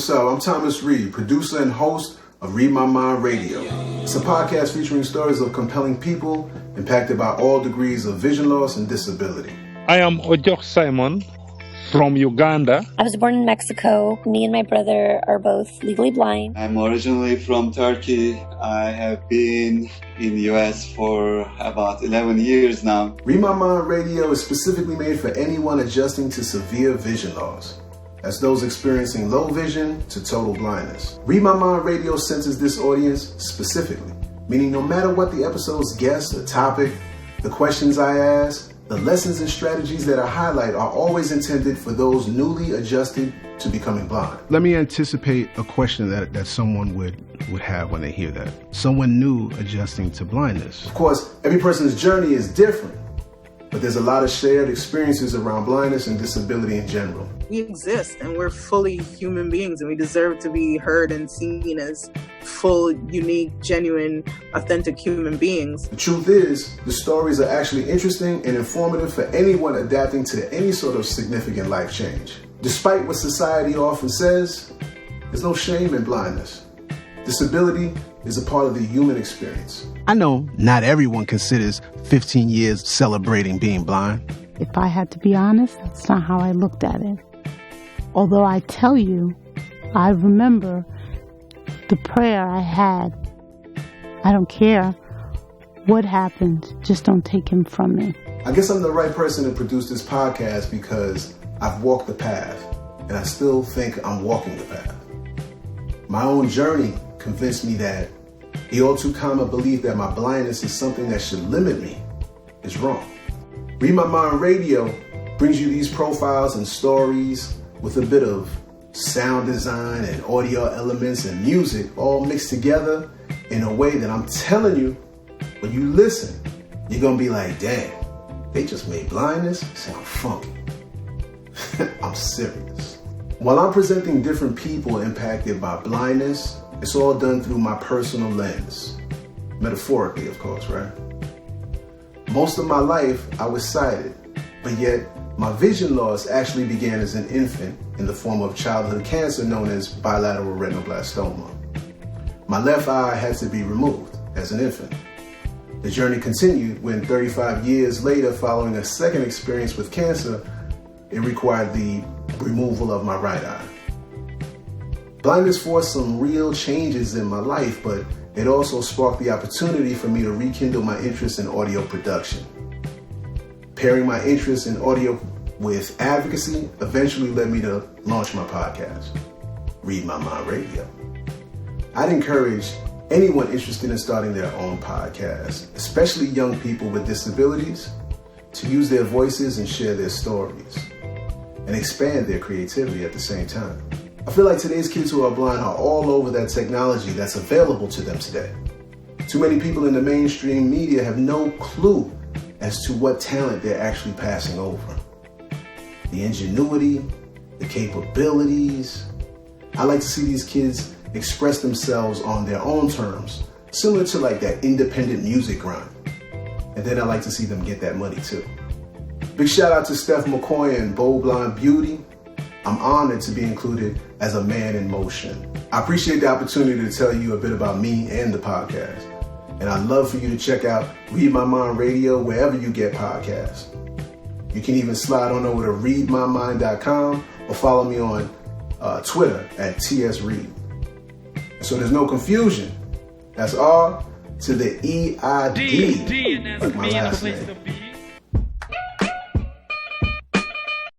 what's up? I'm Thomas Reid, producer and host of Read My Mind Radio. It's a podcast featuring stories of compelling people impacted by all degrees of vision loss and disability. I am Ojok Simon from Uganda. I was born in Mexico. Me and my brother are both legally blind. I'm originally from Turkey. I have been in the US for about 11 years now. Read My Mind Radio is specifically made for anyone adjusting to severe vision loss. That's those experiencing low vision to total blindness. Read My Mind Radio senses this audience specifically, meaning no matter what the episode's guest, the topic, the questions I ask, the lessons and strategies that I highlight are always intended for those newly adjusted to becoming blind. Let me anticipate a question that someone would have when they hear that. Someone new adjusting to blindness. Of course, every person's journey is different, but there's a lot of shared experiences around blindness and disability in general. We exist and we're fully human beings, and we deserve to be heard and seen as full, unique, genuine, authentic human beings. The truth is, the stories are actually interesting and informative for anyone adapting to any sort of significant life change. Despite what society often says, there's no shame in blindness. Disability is a part of the human experience. I know not everyone considers 15 years celebrating being blind. If I had to be honest, that's not how I looked at it. Although I tell you, I remember the prayer I had. I don't care what happens, just don't take him from me. I guess I'm the right person to produce this podcast because I've walked the path, and I still think I'm walking the path. My own journey convinced me that the all too common belief that my blindness is something that should limit me is wrong. Read My Mind Radio brings you these profiles and stories with a bit of sound design and audio elements and music all mixed together in a way that I'm telling you, when you listen, you're going to be like, damn, they just made blindness sound funky. I'm serious. While I'm presenting different people impacted by blindness, it's all done through my personal lens. Metaphorically, of course, right? Most of my life, I was sighted, but yet my vision loss actually began as an infant in the form of childhood cancer known as bilateral retinoblastoma. My left eye had to be removed as an infant. The journey continued when 35 years later, following a second experience with cancer, it required the removal of my right eye. Blindness forced some real changes in my life, but it also sparked the opportunity for me to rekindle my interest in audio production. Pairing my interest in audio with advocacy eventually led me to launch my podcast, Read My Mind Radio. I'd encourage anyone interested in starting their own podcast, especially young people with disabilities, to use their voices and share their stories and expand their creativity at the same time. I feel like today's kids who are blind are all over that technology that's available to them today. Too many people in the mainstream media have no clue as to what talent they're actually passing over. The ingenuity, the capabilities. I like to see these kids express themselves on their own terms, similar to like that independent music grind. And then I like to see them get that money too. Big shout out to Steph McCoy and Bold Blind Beauty. I'm honored to be included as a man in motion. I appreciate the opportunity to tell you a bit about me and the podcast. And I'd love for you to check out Read My Mind Radio wherever you get podcasts. You can even slide on over to readmymind.com or follow me on Twitter at TSReid. So there's no confusion. That's R to the E-I-D, like my last name.